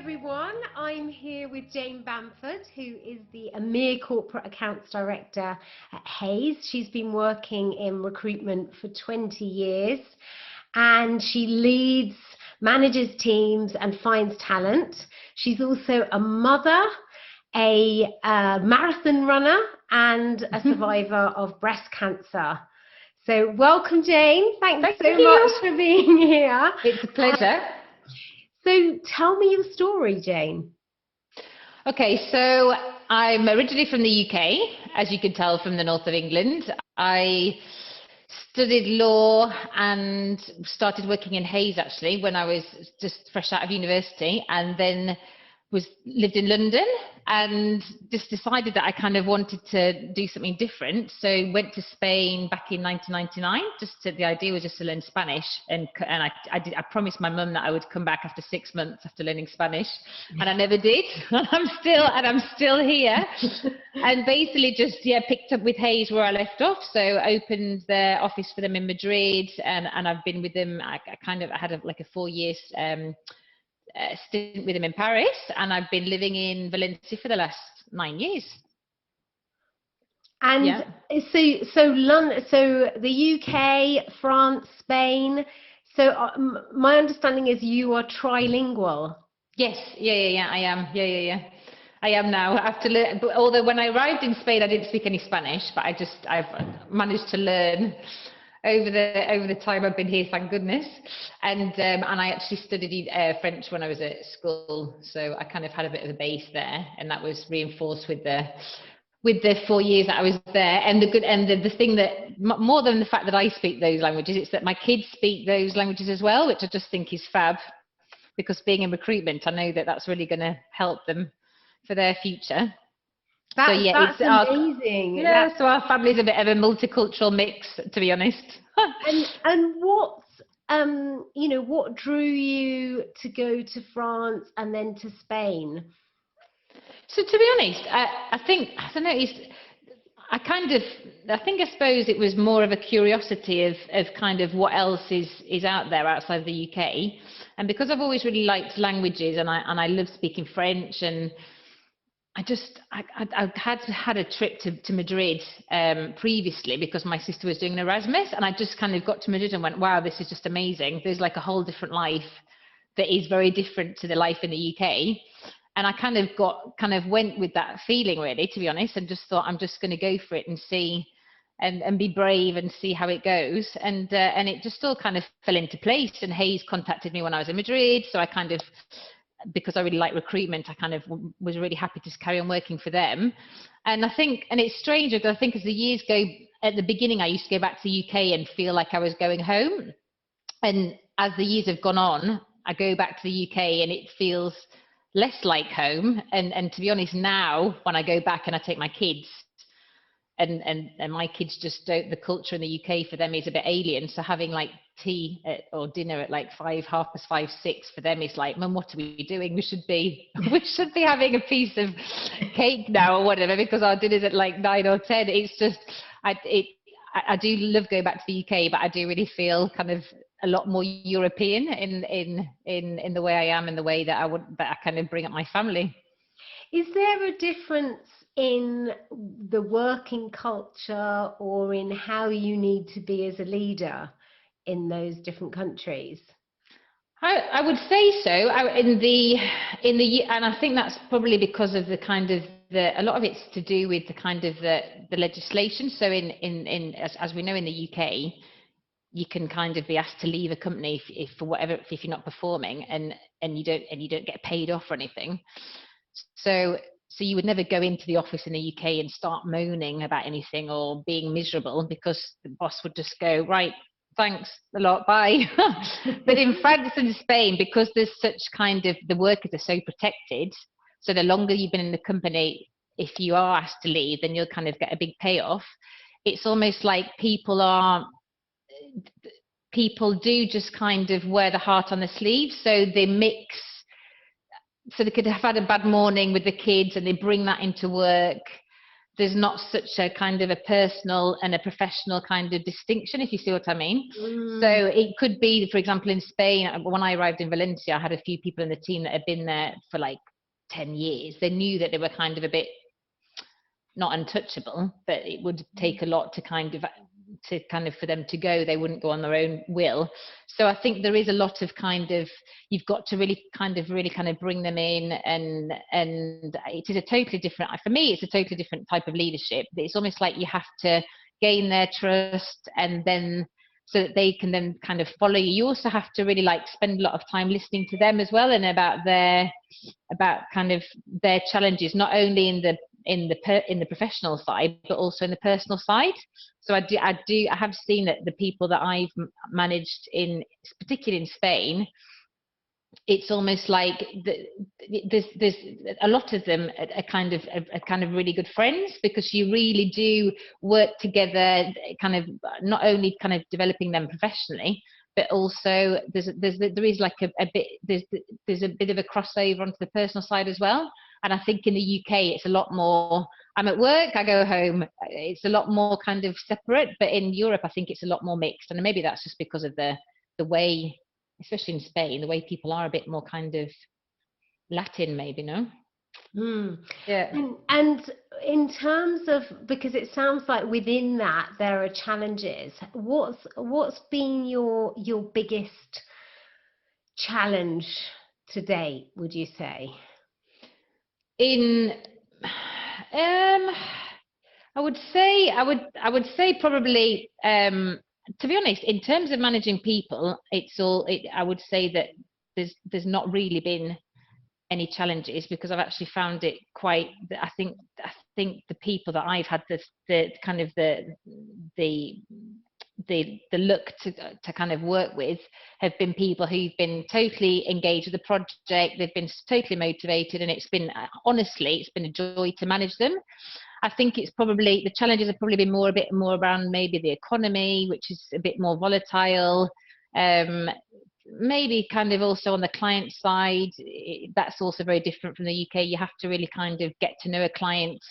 everyone. I'm here with Jane Bamford, who is the EMEA Corporate Accounts Director at Hays. She's been working in recruitment for 20 years and she leads, manages teams and finds talent. She's also a mother, a marathon runner and a survivor of breast cancer. So welcome, Jane. Thanks so much for being here. It's a pleasure. So tell me your story, Jane. Okay, so I'm originally from the UK, as you can tell from the north of England. I studied law and started working in Hays actually when I was just fresh out of university, and then lived in London and just decided that I kind of wanted to do something different. So went to Spain back in 1999. The idea was just to learn Spanish, and I promised my mum that I would come back after 6 months after learning Spanish, and I never did. And I'm still here. And basically just picked up with Hays where I left off. So opened their office for them in Madrid, and I've been with them. I had a 4 years stint with them in Paris, and I've been living in Valencia for the last 9 years. And so London, so the UK, France, Spain. So my understanding is you are trilingual. Yes, I am. I am now. Although when I arrived in Spain, I didn't speak any Spanish, but I've managed to learn over the time I've been here, thank goodness. And I actually studied French when I was at school, so I kind of had a bit of a base there, and that was reinforced with the 4 years that I was there. And the thing that, more than the fact that I speak those languages, it's that my kids speak those languages as well, which I just think is fab, because being in recruitment, I know that that's really going to help them for their future. That's amazing. So our family's a bit of a multicultural mix, to be honest. and what drew you to go to France and then to Spain? So to be honest, I suppose it was more of a curiosity of kind of what else is out there outside the UK, and because I've always really liked languages and I love speaking French, and I had a trip to Madrid previously because my sister was doing an Erasmus, and I just kind of got to Madrid and went, wow, this is just amazing. There's like a whole different life that is very different to the life in the UK. And I kind of went with that feeling, really, to be honest, and just thought I'm just going to go for it and see and be brave and see how it goes. And it just all kind of fell into place. And Hays contacted me when I was in Madrid, so I kind of, because I really like recruitment, I kind of was really happy to carry on working for them. And it's strange, because I think as the years go, at the beginning I used to go back to the UK and feel like I was going home. And as the years have gone on, I go back to the UK and it feels less like home. And to be honest, now when I go back and I take my kids, and my kids just don't, the culture in the UK for them is a bit alien. So having like tea or dinner at like 5, 5:30, 6 for them is like, Mum, what are we doing? We should be having a piece of cake now or whatever, because our dinner's at like 9 or 10. It's just, I do love going back to the UK, but I do really feel kind of a lot more European in the way I am, and the way that I kind of bring up my family. Is there a difference in the working culture or in how you need to be as a leader in those different countries? I would say so. And I think that's probably because of the kind of a lot of it's to do with the kind of the legislation. So as we know in the UK, you can kind of be asked to leave a company if you're not performing, and you don't get paid off or anything. So you would never go into the office in the UK and start moaning about anything or being miserable, because the boss would just go, right, thanks a lot, bye. But in France and Spain, because there's such kind of, the workers are so protected, so the longer you've been in the company, if you are asked to leave, then you'll kind of get a big payoff. It's almost like people do just kind of wear the heart on the sleeve. So they mix, so they could have had a bad morning with the kids and they bring that into work. there's not such a kind of a personal and a professional kind of distinction, if you see what I mean. So it could be, for example, in Spain, when I arrived in Valencia, I had a few people in the team that had been there for like 10 years. They knew that they were kind of a bit not untouchable, but it would take a lot to kind of for them to go. They wouldn't go on their own will. So I think there is a lot of kind of, you've got to really kind of bring them in, and it is a totally different, for me it's a totally different type of leadership. It's almost like you have to gain their trust, and then so that they can then kind of follow you. You also have to really like spend a lot of time listening to them as well, and about kind of their challenges, not only in the professional side, but also in the personal side. So I have seen that the people that I've managed particularly in Spain, it's almost like there's a lot of them are kind of really good friends, because you really do work together, kind of not only kind of developing them professionally, but also there is like a bit, there's a bit of a crossover onto the personal side as well. And I think in the UK it's a lot more, I'm at work, I go home, it's a lot more kind of separate. But in Europe I think it's a lot more mixed, and maybe that's just because of the way, especially in Spain, the way people are a bit more kind of Latin, maybe, no? Yeah. And in terms of, because it sounds like within that there are challenges, what's been your biggest challenge to date, would you say? I would say probably, to be honest, in terms of managing people, I would say that there's not really been any challenges, because I've actually found it quite, I think the people that I've had the kind of the look to kind of work with have been people who've been totally engaged with the project. They've been totally motivated, and honestly it's been a joy to manage them. I think it's probably, the challenges have probably been a bit more around maybe the economy, which is a bit more volatile. Maybe kind of also on the client side, that's also very different from the UK. You have to really kind of get to know a client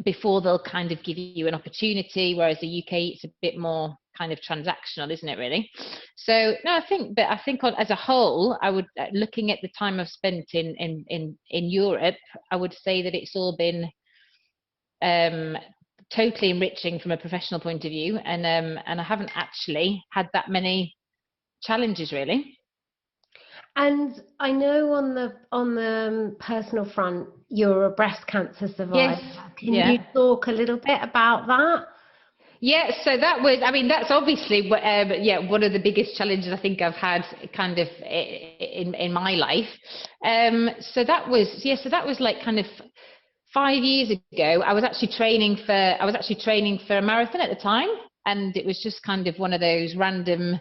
before they'll kind of give you an opportunity, whereas the UK it's a bit more kind of transactional, isn't it, really? So no, I think as a whole, I would, looking at the time I've spent in Europe, I would say that it's all been totally enriching from a professional point of view, and I haven't actually had that many challenges, really. And I know on the personal front, you're a breast cancer survivor. Yes. Can you talk a little bit about that? Yeah, so that's obviously one of the biggest challenges I think I've had kind of in my life. So that was like kind of 5 years ago. I was actually training for a marathon at the time, and it was just kind of one of those random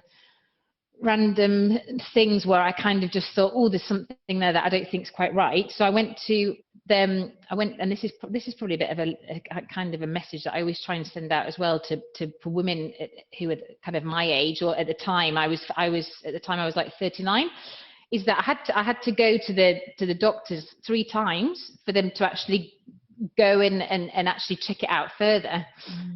things where I kind of just thought, oh, there's something there that I don't think is quite right. So I went to them. And this is probably a bit of a kind of a message that I always try and send out as well for women who are kind of my age, or at the time I was like 39, is that I had to go to the doctors 3 times for them to actually go in and actually check it out further,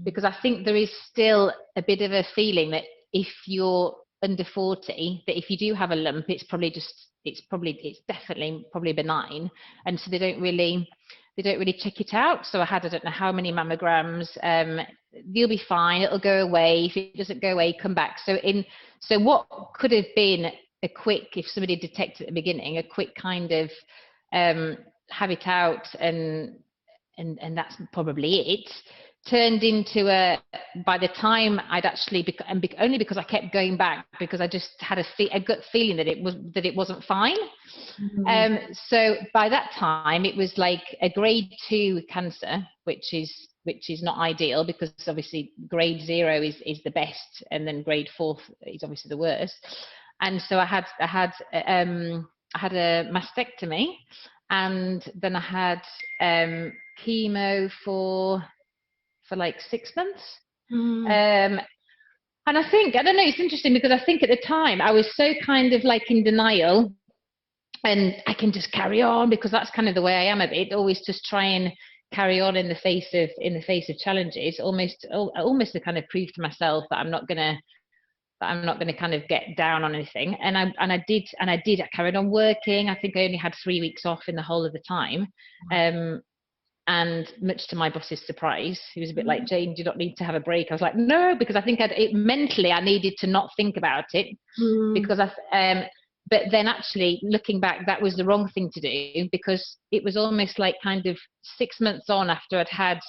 because I think there is still a bit of a feeling that if you're under 40, that if you do have a lump, it's definitely benign, and so they don't really check it out. So I don't know how many mammograms. You'll be fine, it'll go away. If it doesn't go away, come back. So what could have been a quick, if somebody detected at the beginning, a quick kind of have it out and that's probably it, turned into by the time I'd actually, only because I kept going back, because I just had a gut feeling that it wasn't fine. So by that time it was like a grade 2 cancer, which is not ideal, because obviously grade 0 is the best, and then grade 4 is obviously the worst. And so I had a mastectomy, and then I had chemo for like 6 months. And I don't know, it's interesting, because I think at the time I was so kind of like in denial and I can just carry on, because that's kind of the way I am a bit, always just try and carry on in the face of challenges, almost to kind of prove to myself that I'm not gonna kind of get down on anything. And I carried on working. I think I only had 3 weeks off in the whole of the time. And much to my boss's surprise, he was a bit like, Jane, do you not need to have a break? I was like, no, because I think mentally I needed to not think about it, because but then actually looking back, that was the wrong thing to do, because it was almost like kind of 6 months on after I'd had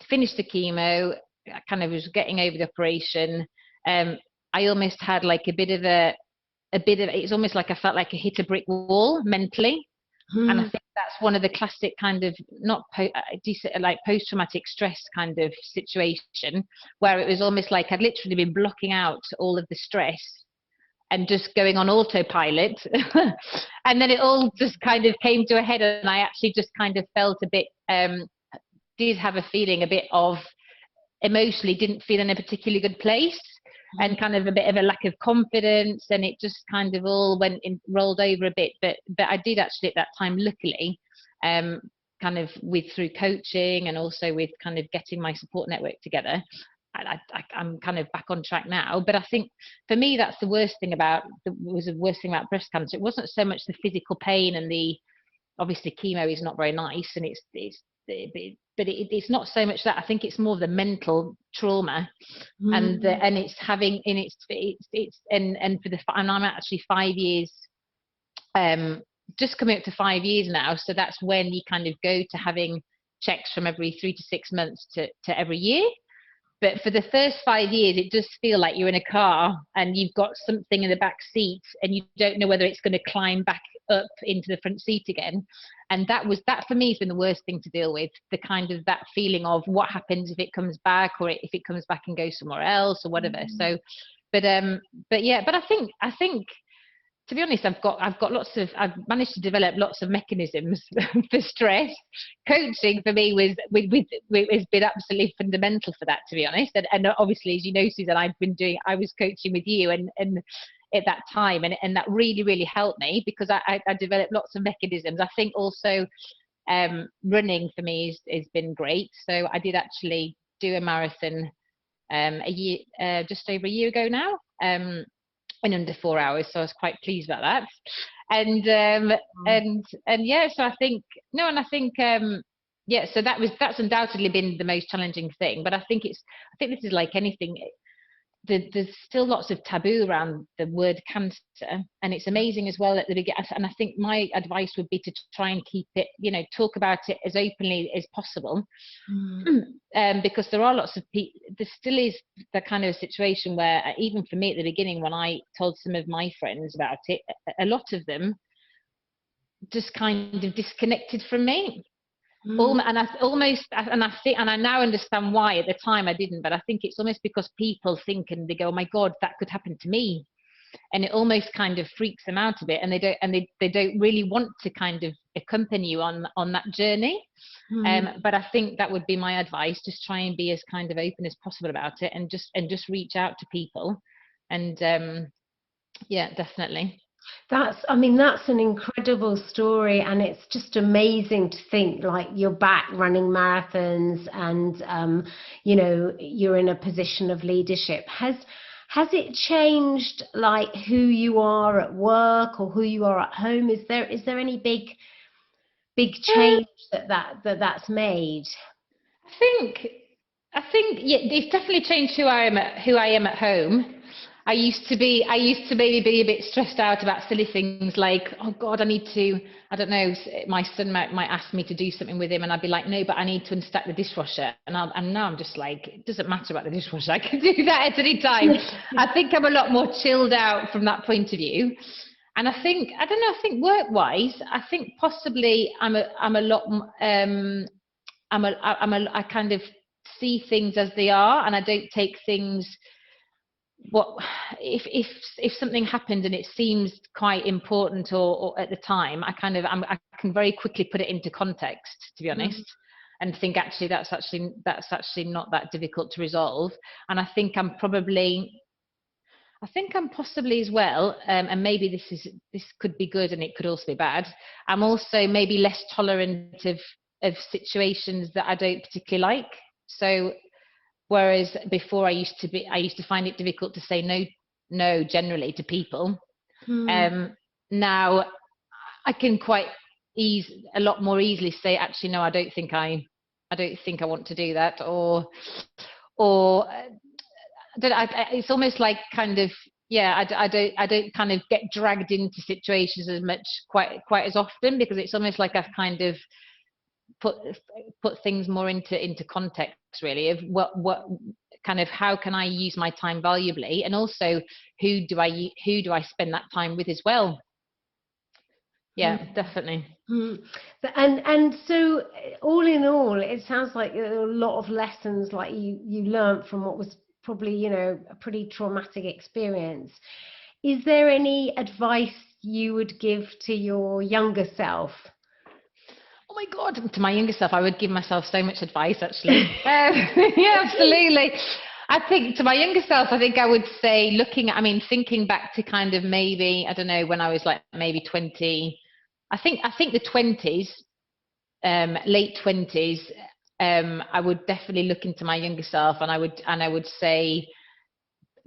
finished the chemo, I kind of was getting over the operation. I almost had like a bit of it's almost like I felt like I hit a brick wall mentally. And I think that's one of the classic kind of like post-traumatic stress kind of situation, where it was almost like I'd literally been blocking out all of the stress and just going on autopilot. And then it all just kind of came to a head, and I actually just kind of felt a bit, did have a feeling a bit of emotionally didn't feel in a particularly good place, and kind of a bit of a lack of confidence, and it just kind of all rolled over a bit. But I did actually at that time, luckily, kind of through coaching and also with kind of getting my support network together, I'm kind of back on track now. But I think for me, that's the worst thing about breast cancer. It wasn't so much the physical pain, and obviously chemo is not very nice, and it's not so much that. I think it's more of the mental trauma, and it's having and I'm actually 5 years, just coming up to 5 years now. So that's when you kind of go to having checks from every 3 to 6 months to every year. But for the first 5 years, it does feel like you're in a car and you've got something in the back seat, and you don't know whether it's going to climb back up into the front seat again. And that for me has been the worst thing to deal with, the kind of that feeling of what happens if it comes back, or if it comes back and goes somewhere else or whatever. So, but I think to be honest, I've managed to develop lots of mechanisms for stress. Coaching for me has been absolutely fundamental for that, to be honest. And obviously, as you know, Susan, I was coaching with you and at that time, and that really, really helped me, because I developed lots of mechanisms. I think also running for me has been great. So I did actually do a marathon just over a year ago now, in under 4 hours, so I was quite pleased about that. And yeah, so I think so that's undoubtedly been the most challenging thing. But I think this is like anything. There's still lots of taboo around the word cancer, and it's amazing as well at the beginning. And I think my advice would be to try and keep it, talk about it as openly as possible, because there are lots of people. There still is the kind of situation where, even for me at the beginning, when I told some of my friends about it, a lot of them just kind of disconnected from me. And I now understand why. At the time I didn't, but I think it's almost because people think, and they go, oh my God, that could happen to me, and it almost kind of freaks them out a bit, and they don't really want to kind of accompany you on that journey. But I think that would be my advice: just try and be as kind of open as possible about it, and just reach out to people. And yeah, definitely. That's an incredible story, and it's just amazing to think like you're back running marathons, and you're in a position of leadership. Has it changed like who you are at work or who you are at home? Is there any big change that's made? I think yeah, it's definitely changed who I am at home. I used to maybe be a bit stressed out about silly things like, oh God, I don't know, my son might ask me to do something with him, and I'd be like, no, but I need to unstack the dishwasher. And now I'm just like, it doesn't matter about the dishwasher, I can do that at any time. I think I'm a lot more chilled out from that point of view. And I think work-wise, I think possibly I kind of see things as they are, and I don't take things. If something happened and it seems quite important or at the time, I can very quickly put it into context, to be honest, and think actually that's actually not that difficult to resolve. And I think I think I'm possibly as well, and maybe this could be good and it could also be bad. I'm also maybe less tolerant of situations that I don't particularly like. So whereas before I used to find it difficult to say no generally to people. Now I can a lot more easily say, actually, no, I don't think I want to do that, or it's almost like kind of, yeah, I don't kind of get dragged into situations as much, quite as often, because it's almost like I've kind of put things more into context, really, of what kind of, how can I use my time valuably, and also who do I spend that time with as well. Yeah, definitely. And so all in all, it sounds like a lot of lessons like you learned from what was probably, you know, a pretty traumatic experience. Is there any advice you would give to your younger self? Oh my God, to my younger self, I would give myself so much advice, actually. Yeah, absolutely. I think to my younger self, I think I would say, thinking back to kind of maybe, I don't know, when I was like maybe 20, I think the 20s, late 20s, I would definitely look into my younger self, and I would say,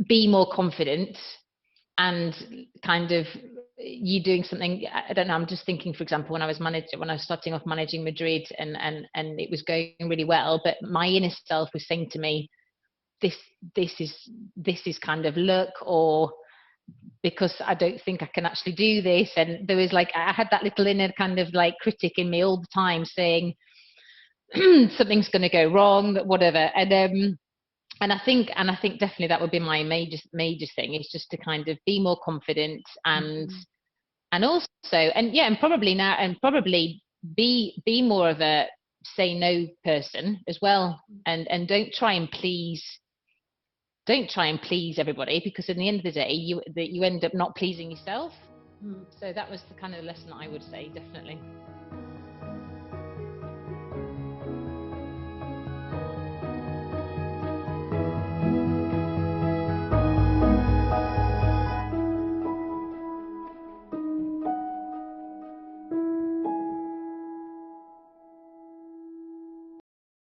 be more confident, and kind of, you doing something, I don't know, I'm just thinking, for example, when I was starting off managing Madrid, and it was going really well, but my inner self was saying to me, this is kind of luck, or because I don't think I can actually do this. And there was like, I had that little inner kind of like critic in me all the time saying something's going to go wrong, whatever. And I think definitely that would be my major thing, is just to kind of be more confident, and also, and probably be more of a say no person as well, and don't try and please everybody, because in the end of the day you end up not pleasing yourself. So that was the kind of lesson that I would say, definitely.